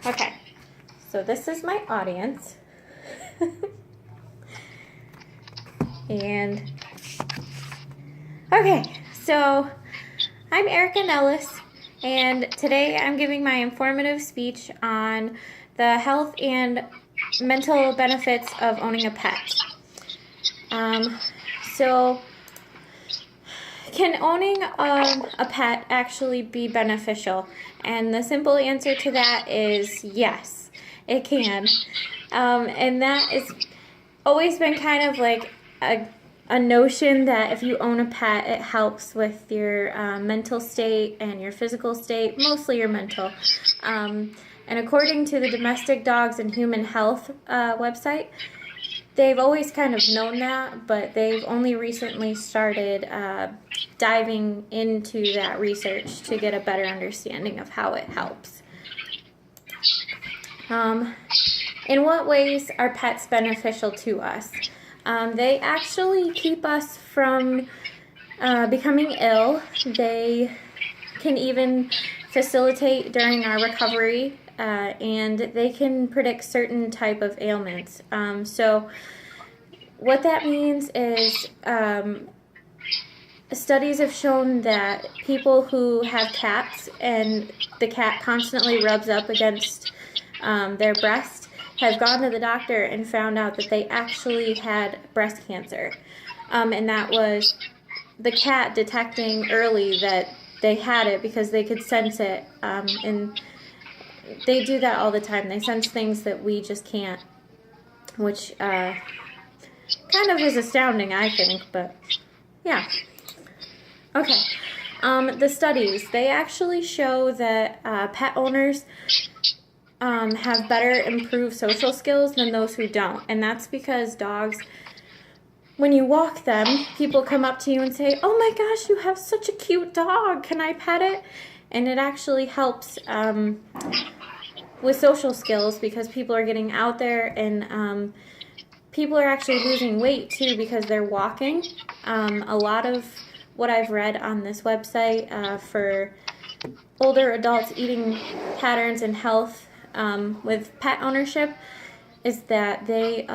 Okay, so this is my audience. And, okay, so I'm Erica Nellis, and today I'm giving my informative speech on the health and mental benefits of owning a pet. So, can owning a pet actually be beneficial? And the simple answer to that is yes, it can. And that has always been kind of like a notion that if you own a pet, it helps with your mental state and your physical state, mostly your mental. And according to the Domestic Dogs and Human Health website, they've always kind of known that, but they've only recently started diving into that research to get a better understanding of how it helps. In what ways are pets beneficial to us? They actually keep us from becoming ill. They can even facilitate during our recovery, and they can predict certain type of ailments. So what that means is studies have shown that people who have cats and the cat constantly rubs up against their breast have gone to the doctor and found out that they actually had breast cancer. And that was the cat detecting early that they had it because they could sense it. And they do that all the time. They sense things that we just can't, which kind of is astounding, I think, but yeah. Okay. The studies, they actually show that pet owners have better improved social skills than those who don't. And that's because dogs, when you walk them, people come up to you and say, "Oh my gosh, you have such a cute dog. Can I pet it?" And it actually helps with social skills because people are getting out there, and people are actually losing weight too because they're walking. A lot of what I've read on this website for older adults' eating patterns and health with pet ownership is that they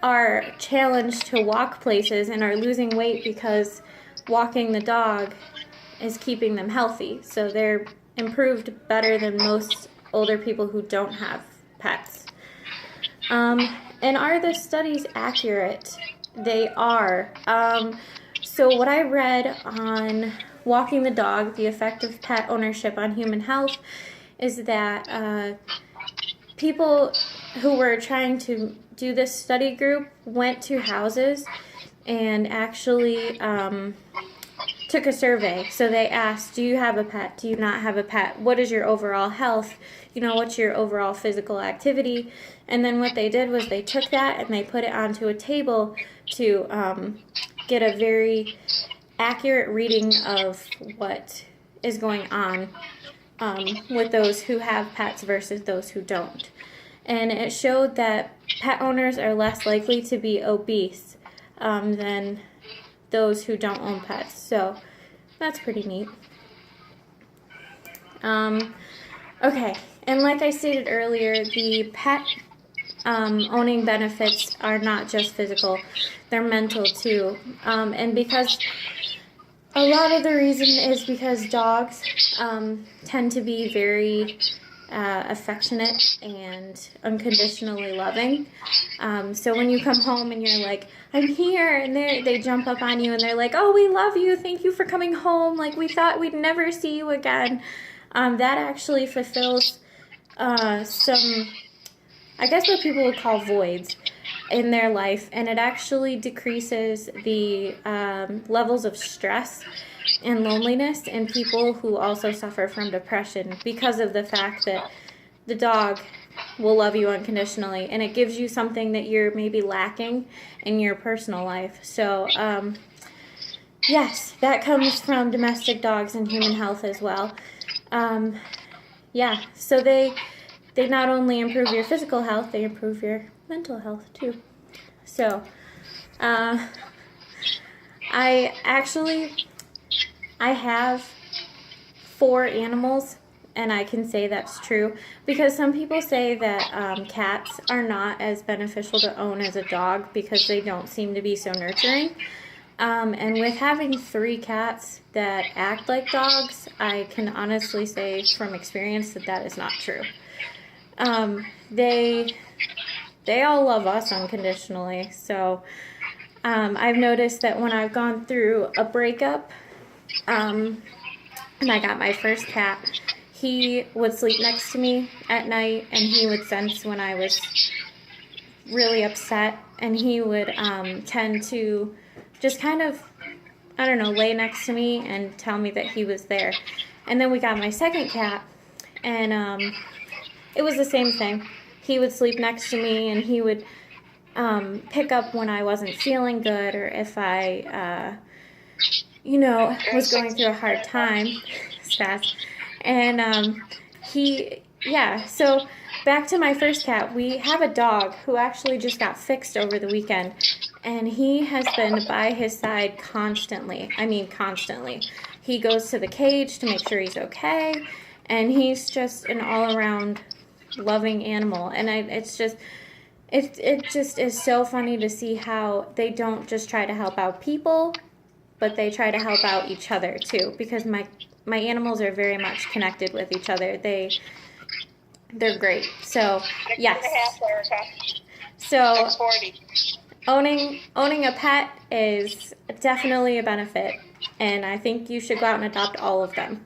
are challenged to walk places and are losing weight because walking the dog is keeping them healthy. So they're improved better than most older people who don't have pets. And are the studies accurate? They are. So what I read on walking the dog, the effect of pet ownership on human health, is that people who were trying to do this study group went to houses and actually took a survey. So they asked, do you have a pet? Do you not have a pet? What is your overall health? What's your overall physical activity? And then what they did was they took that and they put it onto a table to get a very accurate reading of what is going on with those who have pets versus those who don't. And it showed that pet owners are less likely to be obese than those who don't own pets. So that's pretty neat. Okay, and like I stated earlier, the pet owning benefits are not just physical, they're mental too. And because a lot of the reason is because dogs tend to be very affectionate and unconditionally loving. So when you come home and you're like, "I'm here," and they jump up on you and they're like, "Oh, we love you. Thank you for coming home. Like, we thought we'd never see you again." That actually fulfills some, I guess, what people would call voids in their life, and it actually decreases the levels of stress and loneliness in people who also suffer from depression because of the fact that the dog will love you unconditionally, and it gives you something that you're maybe lacking in your personal life. So yes, that comes from Domestic Dogs and Human Health as well. Yeah, so they not only improve your physical health, they improve your mental health too. So I have for animals, and I can say that's true, because some people say that cats are not as beneficial to own as a dog because they don't seem to be so nurturing. And with having 3 cats that act like dogs, I can honestly say from experience that that is not true. They all love us unconditionally, so I've noticed that when I've gone through a breakup, and I got my first cat, he would sleep next to me at night, and he would sense when I was really upset, and he would tend to just kind of, I don't know, lay next to me and tell me that he was there. And then we got my second cat, and it was the same thing. He would sleep next to me, and he would pick up when I wasn't feeling good, or if I, was going through a hard time. Stats. And so back to my first cat, we have a dog who actually just got fixed over the weekend, and he has been by his side constantly. I mean, constantly. He goes to the cage to make sure he's okay, and he's just an all-around loving animal. And it just is so funny to see how they don't just try to help out people, but they try to help out each other too, because my animals are very much connected with each other. They're great. So yes. So owning a pet is definitely a benefit, and I think you should go out and adopt all of them.